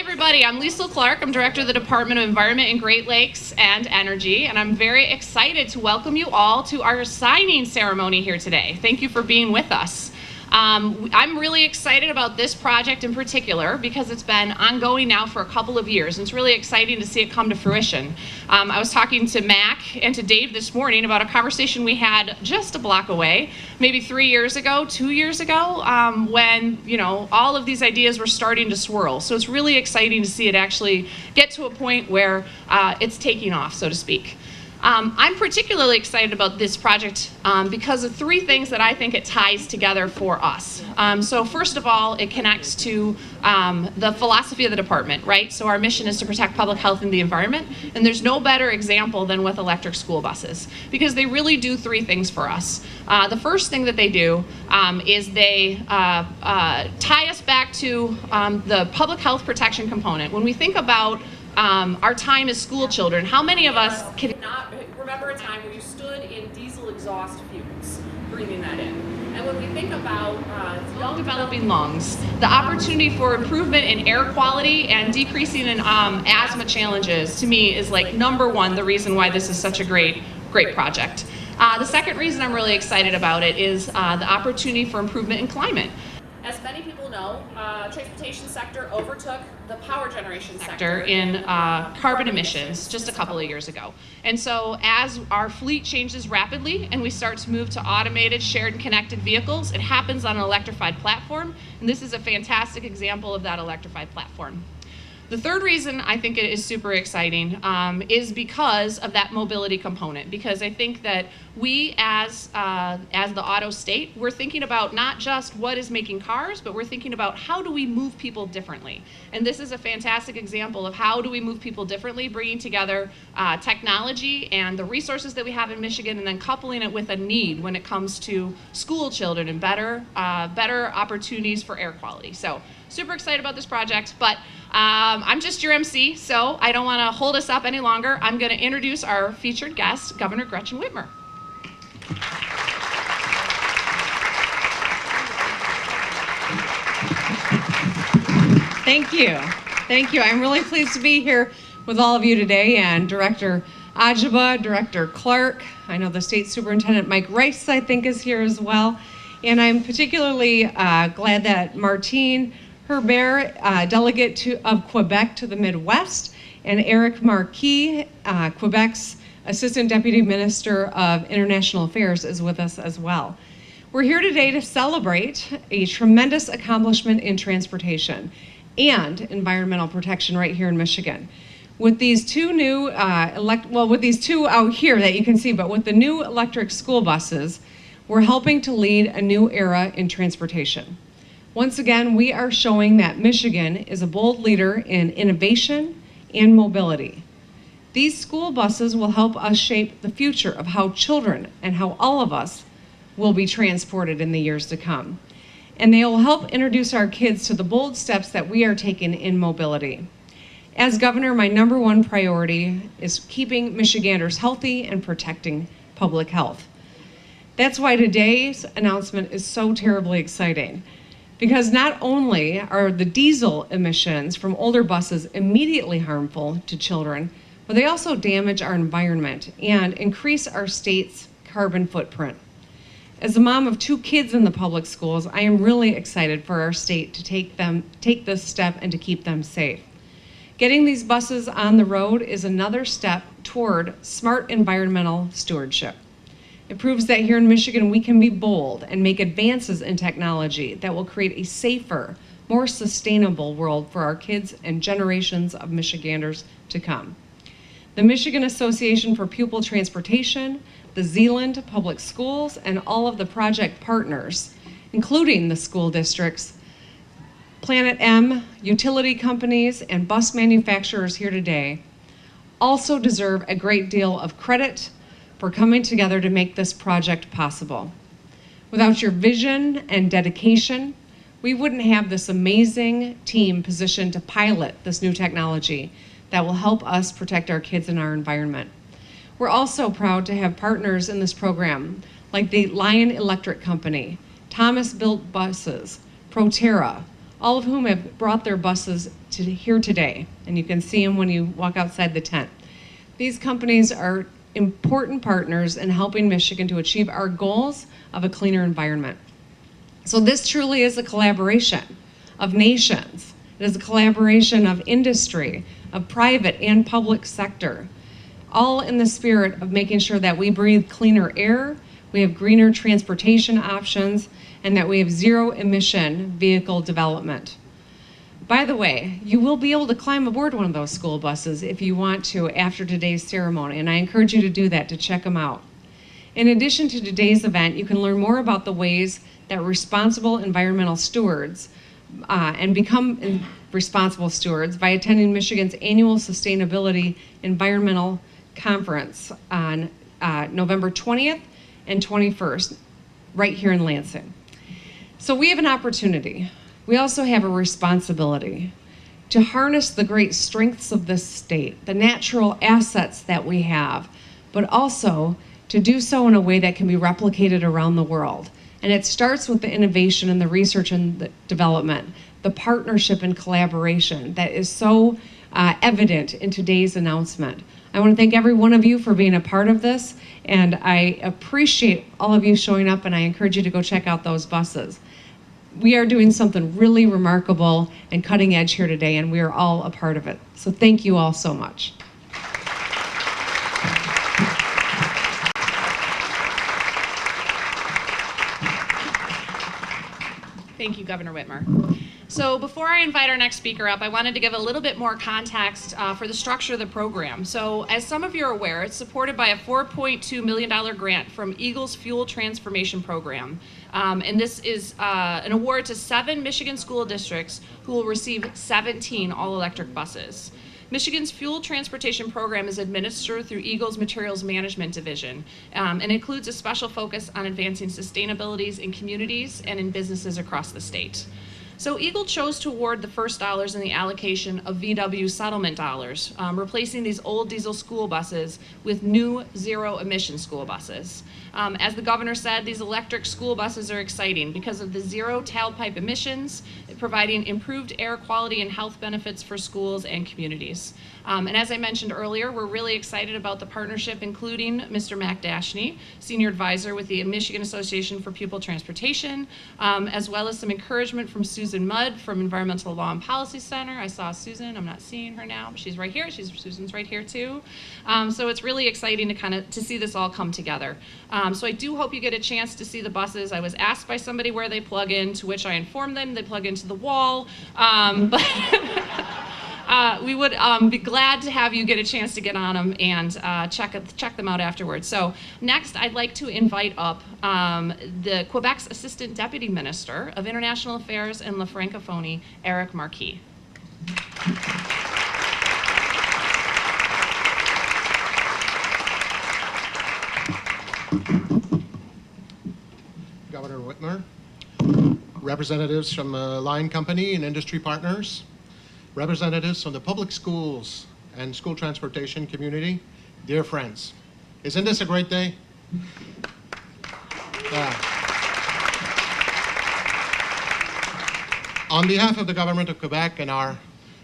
everybody, I'm Lisa Clark. I'm Director of the Department of Environment and Great Lakes and Energy, and I'm very excited to welcome you all to our signing ceremony here today. Thank you for being with us. I'm really excited about this project in particular because it's been ongoing now for a couple of years, and it's really exciting to see it come to fruition. I was talking to Mac and to Dave this morning about a conversation we had just a block away, maybe 3 years ago, 2 years ago, when all of these ideas were starting to swirl. So it's really exciting to see it actually get to a point where it's taking off, so to speak. I'm particularly excited about this project because of three things that I think it ties together for us. So first of all, it connects to the philosophy of the department, right? So our mission is to protect public health and the environment, and there's no better example than with electric school buses because they really do three things for us. The first thing that they do is they tie us back to the public health protection component. When we think about our time as school children, how many of us can not remember a time where you stood in diesel exhaust fumes, breathing that in? And when we think about young developing lungs, the opportunity for improvement in air quality and decreasing in asthma challenges, to me, is like number one, the reason why this is such a great project. The second reason I'm really excited about it is the opportunity for improvement in climate. As many people know, transportation sector overtook the power generation sector in carbon emissions just a couple of years ago. And so as our fleet changes rapidly and we start to move to automated, shared, and connected vehicles, it happens on an electrified platform. And this is a fantastic example of that electrified platform. The third reason I think it is super exciting is because of that mobility component. Because I think that we, as the auto state, we're thinking about not just what is making cars, but we're thinking about how do we move people differently. And this is a fantastic example of how do we move people differently, bringing together technology and the resources that we have in Michigan, and then coupling it with a need when it comes to school children and better opportunities for air quality. So super excited about this project, but I'm just your MC, so I don't want to hold us up any longer. I'm going to introduce our featured guest, Governor Gretchen Whitmer. Thank you. Thank you. I'm really pleased to be here with all of you today, and Director Ajaba, Director Clark. I know the State Superintendent Mike Rice, I think, is here as well. And I'm particularly glad that Martine Herbert, delegate of Quebec to the Midwest, and Eric Marquis, Quebec's Assistant Deputy Minister of International Affairs, is with us as well. We're here today to celebrate a tremendous accomplishment in transportation and environmental protection right here in Michigan. With these two new, with these two out here that you can see, but with the new electric school buses, we're helping to lead a new era in transportation. Once again, we are showing that Michigan is a bold leader in innovation and mobility. These school buses will help us shape the future of how children and how all of us will be transported in the years to come. And they will help introduce our kids to the bold steps that we are taking in mobility. As governor, my number one priority is keeping Michiganders healthy and protecting public health. That's why today's announcement is so terribly exciting. Because not only are the diesel emissions from older buses immediately harmful to children, but they also damage our environment and increase our state's carbon footprint. As a mom of 2 kids in the public schools, I am really excited for our state to take this step and to keep them safe. Getting these buses on the road is another step toward smart environmental stewardship. It proves that here in Michigan, we can be bold and make advances in technology that will create a safer, more sustainable world for our kids and generations of Michiganders to come. The Michigan Association for Pupil Transportation, the Zeeland Public Schools, and all of the project partners, including the school districts, Planet M, utility companies, and bus manufacturers here today, also deserve a great deal of credit for coming together to make this project possible. Without your vision and dedication, we wouldn't have this amazing team positioned to pilot this new technology that will help us protect our kids and our environment. We're also proud to have partners in this program like the Lion Electric Company, Thomas Built Buses, Proterra, all of whom have brought their buses to here today, and you can see them when you walk outside the tent. These companies are important partners in helping Michigan to achieve our goals of a cleaner environment. So this truly is a collaboration of nations. It is a collaboration of industry, of private and public sector, all in the spirit of making sure that we breathe cleaner air, we have greener transportation options, and that we have zero emission vehicle development. By the way, you will be able to climb aboard one of those school buses if you want to after today's ceremony, and I encourage you to do that, to check them out. In addition to today's event, you can learn more about the ways that responsible environmental stewards and become responsible stewards by attending Michigan's annual Sustainability Environmental Conference on November 20th and 21st, right here in Lansing. So we have an opportunity. We also have a responsibility to harness the great strengths of this state, the natural assets that we have, but also to do so in a way that can be replicated around the world. And it starts with the innovation and the research and the development, the partnership and collaboration that is so evident in today's announcement. I want to thank every one of you for being a part of this, and I appreciate all of you showing up, and I encourage you to go check out those buses. We are doing something really remarkable and cutting edge here today, and we are all a part of it. So thank you all so much. Thank you, Governor Whitmer. So before I invite our next speaker up, I wanted to give a little bit more context for the structure of the program. So as some of you are aware, it's supported by a $4.2 million grant from Eagle's Fuel Transformation Program. And this is an award to 7 Michigan school districts who will receive 17 all-electric buses. Michigan's fuel transportation program is administered through Eagle's Materials Management Division and includes a special focus on advancing sustainabilities in communities and in businesses across the state. So Eagle chose to award the first dollars in the allocation of VW settlement dollars, replacing these old diesel school buses with new zero-emission school buses. As the governor said, these electric school buses are exciting because of the zero tailpipe emissions, providing improved air quality and health benefits for schools and communities. And as I mentioned earlier, we're really excited about the partnership, including Mr. Mac Dashney, Senior Advisor with the Michigan Association for Pupil Transportation, as well as some encouragement from Susan Mudd from Environmental Law and Policy Center. I saw Susan, I'm not seeing her now, but she's right here. Susan's right here too. So it's really exciting to see this all come together. So I do hope you get a chance to see the buses. I was asked by somebody where they plug in, to which I informed them they plug into the wall. But we would be glad to have you get a chance to get on them and check them out afterwards. So next, I'd like to invite up the Quebec's Assistant Deputy Minister of International Affairs and La Francophonie, Eric Marquis. Governor Whitmer, representatives from Line Company and industry partners, representatives from the public schools and school transportation community, dear friends. Isn't this a great day? On behalf of the government of Quebec and our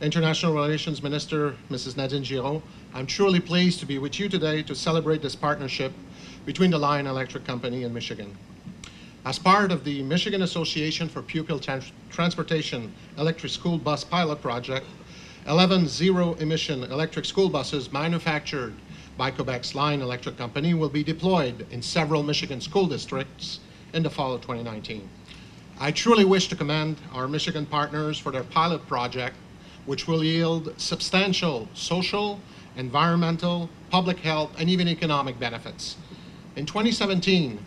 International Relations Minister, Mrs. Nadine Giraud, I'm truly pleased to be with you today to celebrate this partnership between the Line Electric Company and Michigan. As part of the Michigan Association for Pupil Transportation Electric School Bus Pilot Project, 11 zero-emission electric school buses manufactured by Quebec's Line Electric Company will be deployed in several Michigan school districts in the fall of 2019. I truly wish to commend our Michigan partners for their pilot project, which will yield substantial social, environmental, public health, and even economic benefits. In 2017,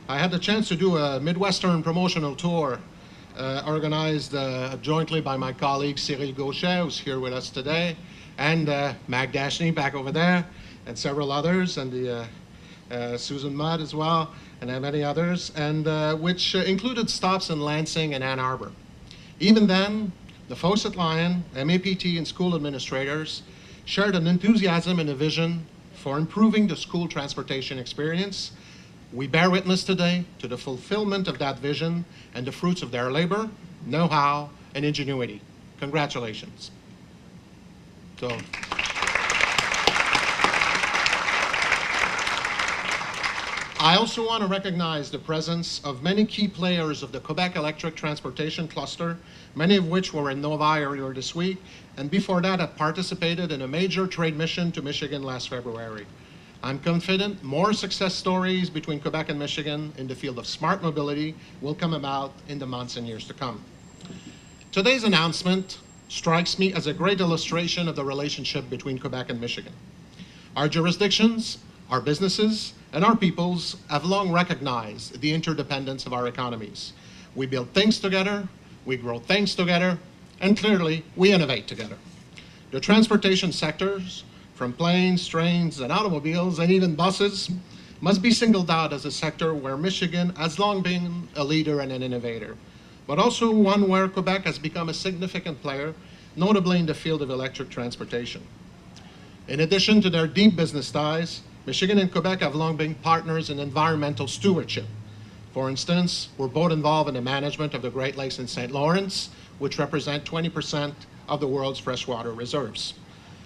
I had the chance to do a Midwestern promotional tour organized jointly by my colleague Cyril Gauchet, who's here with us today, and Mac Dashney back over there, and several others, and the Susan Mudd as well, and many others, and which included stops in Lansing and Ann Arbor. Even then, the folks at Lion, MAPT, and school administrators shared an enthusiasm and a vision for improving the school transportation experience. We bear witness today to the fulfillment of that vision and the fruits of their labor, know-how, and ingenuity. Congratulations. So, I also want to recognize the presence of many key players of the Quebec Electric Transportation Cluster, many of which were in Novi earlier this week, and before that had participated in a major trade mission to Michigan last February. I'm confident more success stories between Quebec and Michigan in the field of smart mobility will come about in the months and years to come. Today's announcement strikes me as a great illustration of the relationship between Quebec and Michigan. Our jurisdictions, our businesses, and our peoples have long recognized the interdependence of our economies. We build things together, we grow things together, and clearly, we innovate together. The transportation sectors, from planes, trains, and automobiles, and even buses, must be singled out as a sector where Michigan has long been a leader and an innovator, but also one where Quebec has become a significant player, notably in the field of electric transportation. In addition to their deep business ties, Michigan and Quebec have long been partners in environmental stewardship. For instance, we're both involved in the management of the Great Lakes and St. Lawrence, which represent 20% of the world's freshwater reserves.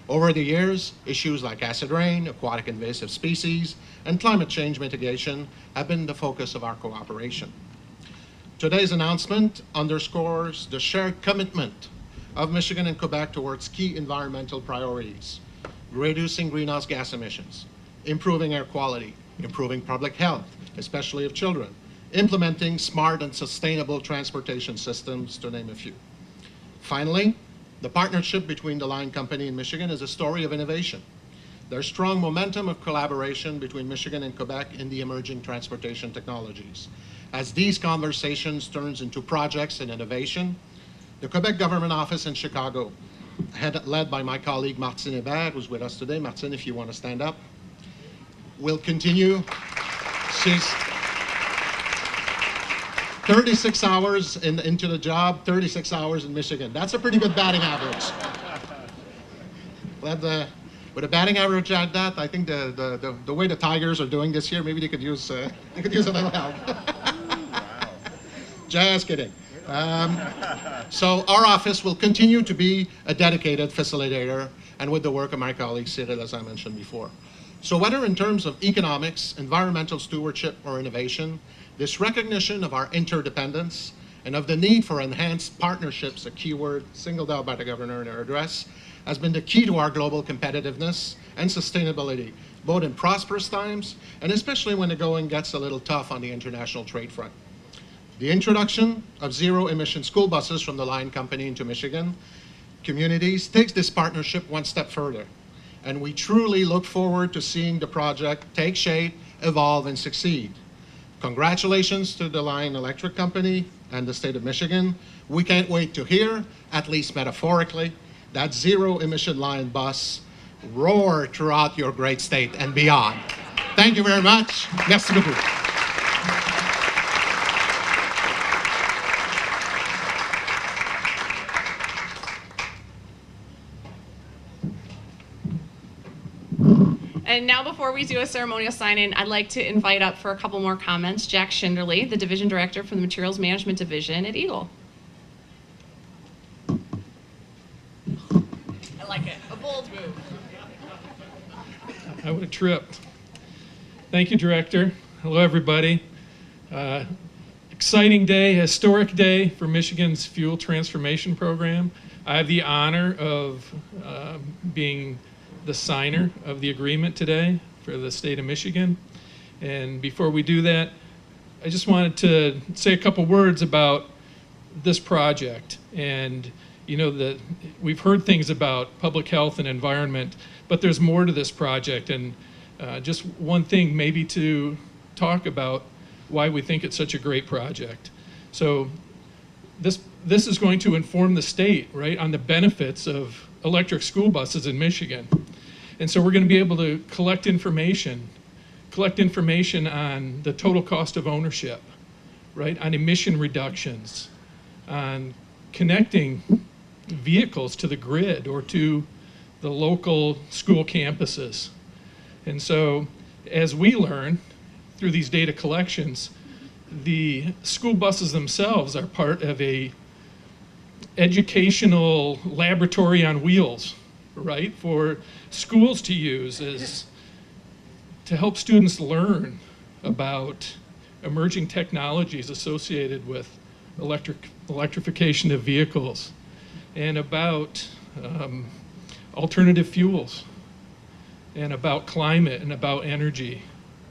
Over the years, issues like acid rain, aquatic invasive species, and climate change mitigation have been the focus of our cooperation. Today's announcement underscores the shared commitment of Michigan and Quebec towards key environmental priorities: reducing greenhouse gas emissions, improving air quality, improving public health, especially of children, implementing smart and sustainable transportation systems, to name a few. Finally, the partnership between the Line Company and Michigan is a story of innovation. There's strong momentum of collaboration between Michigan and Quebec in the emerging transportation technologies. As these conversations turns into projects and innovation, the Quebec Government Office in Chicago, led by my colleague Martine Hébert, who's with us today. Martine, if you want to stand up, will continue. She's 36 hours into the job, 36 hours in Michigan. That's a pretty good batting average. With a batting average at that, I think the way the Tigers are doing this year, maybe they could use a little help. Just kidding. So our office will continue to be a dedicated facilitator, and with the work of my colleague Cyril, as I mentioned before. So whether in terms of economics, environmental stewardship, or innovation, this recognition of our interdependence and of the need for enhanced partnerships, a keyword singled out by the governor in her address, has been the key to our global competitiveness and sustainability, both in prosperous times and especially when the going gets a little tough on the international trade front. The introduction of zero-emission school buses from the Line Company into Michigan communities takes this partnership one step further, and we truly look forward to seeing the project take shape, evolve, and succeed. Congratulations to the Line Electric Company and the state of Michigan. We can't wait to hear, at least metaphorically, that zero-emission Line bus roar throughout your great state and beyond. Thank you very much. Merci beaucoup. And now, before we do a ceremonial sign-in, I'd like to invite up for a couple more comments Jack Schinderly, the Division Director from the Materials Management Division at Eagle. I like it. A bold move. I would have tripped. Thank you, Director. Hello, everybody. Exciting day, historic day for Michigan's Fuel Transformation Program. I have the honor of being the signer of the agreement today for the state of Michigan. And before we do that, I just wanted to say a couple words about this project. And you know, we've heard things about public health and environment, but there's more to this project. And just one thing maybe to talk about why we think it's such a great project. So this is going to inform the state, right, on the benefits of electric school buses in Michigan. And so we're going to be able to collect information on the total cost of ownership, right, on emission reductions, on connecting vehicles to the grid or to the local school campuses. And so as we learn through these data collections, the school buses themselves are part of a educational laboratory on wheels, right, for schools to use is to help students learn about emerging technologies associated with electrification of vehicles and about alternative fuels and about climate and about energy,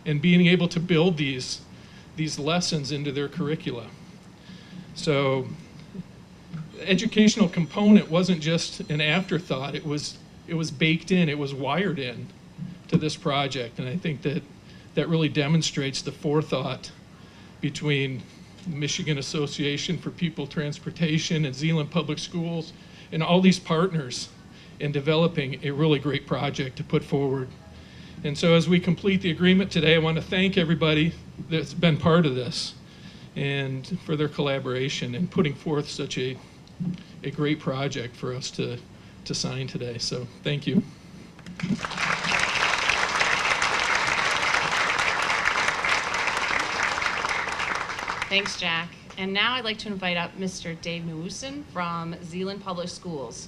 and being able to build these lessons into their curricula. So the educational component wasn't just an afterthought, it was baked in, it was wired in to this project, and I think that really demonstrates the forethought between the Michigan Association for Pupil Transportation and Zeeland Public Schools and all these partners in developing a really great project to put forward. And so as we complete the agreement today, I want to thank everybody that's been part of this and for their collaboration in putting forth such a great project for us to sign today. So thank you. Thanks, Jack. And now I'd like to invite up Mr. Dave Newusen from Zeeland Public Schools,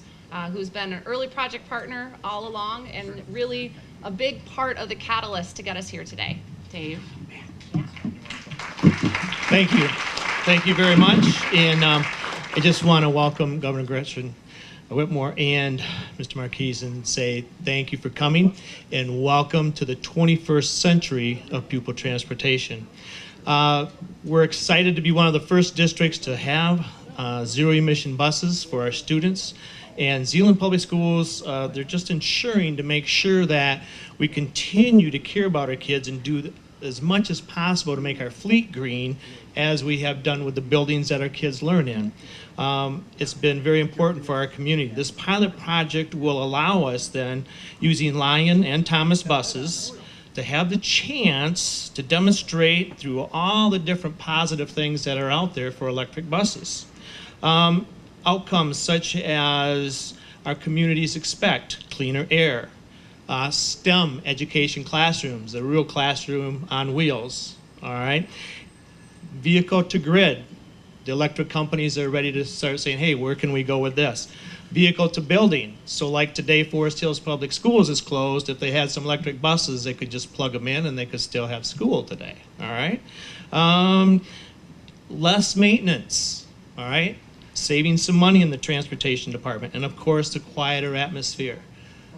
who's been an early project partner all along and really a big part of the catalyst to get us here today. Dave. Thank you. Thank you very much. And I just want to welcome Governor Gretchen Whitmore and Mr. Marquise and say thank you for coming and welcome to the 21st century of pupil transportation. We're excited to be one of the first districts to have zero emission buses for our students. And Zeeland Public Schools, they're just ensuring to make sure that we continue to care about our kids and do as much as possible to make our fleet green as we have done with the buildings that our kids learn in. It's been very important for our community. This pilot project will allow us then, using Lion and Thomas buses, to have the chance to demonstrate through all the different positive things that are out there for electric buses. Outcomes such as our communities expect: cleaner air, STEM education classrooms, a real classroom on wheels, all right? Vehicle to grid. The electric companies are ready to start saying, hey, where can we go with this? Vehicle to building. So like today, Forest Hills Public Schools is closed. If they had some electric buses, they could just plug them in and they could still have school today, all right? Less maintenance, all right? Saving some money in the transportation department. And of course, the quieter atmosphere.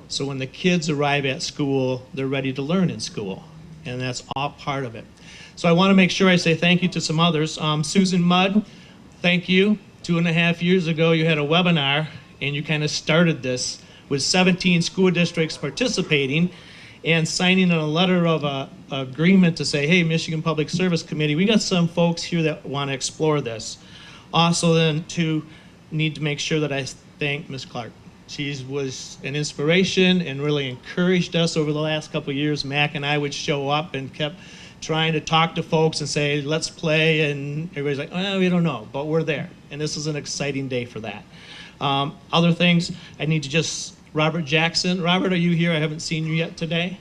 So when the kids arrive at school, they're ready to learn in school. And that's all part of it. So I want to make sure I say thank you to some others. Susan Mudd, thank you. 2.5 years ago, you had a webinar and you kind of started this with 17 school districts participating and signing a letter of agreement to say, hey, Michigan Public Service Committee, we got some folks here that want to explore this. Also then need to make sure that I thank Ms. Clark. She was an inspiration and really encouraged us over the last couple of years. Mac and I would show up and kept trying to talk to folks and say, let's play, and everybody's like, oh, we don't know, but we're there. And this is an exciting day for that. Other things, I need to just, Robert Jackson. Robert, are you here? I haven't seen you yet today.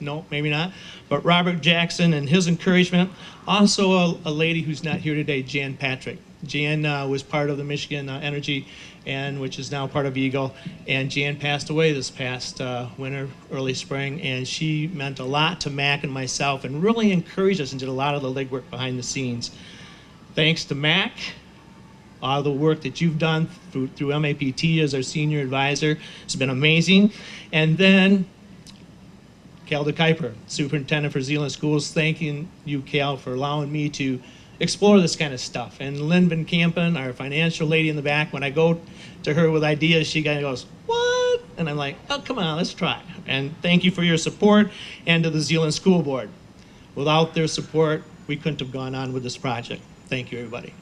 No, maybe not. But Robert Jackson and his encouragement. Also a lady who's not here today, Jan Patrick. Jan was part of the Michigan Energy, and which is now part of Eagle. And Jan passed away this past winter, early spring, and she meant a lot to Mac and myself and really encouraged us and did a lot of the legwork behind the scenes. Thanks to Mac, all the work that you've done through MAPT as our senior advisor has been amazing. And then Cal DeKuyper, Superintendent for Zeeland Schools, thanking you, Cal, for allowing me to explore this kind of stuff. And Lynn Van Kampen, our financial lady in the back, when I go to her with ideas, she kind of goes, what? And I'm like, oh, come on, let's try. And thank you for your support, and to the Zeeland School Board. Without their support, we couldn't have gone on with this project. Thank you, everybody.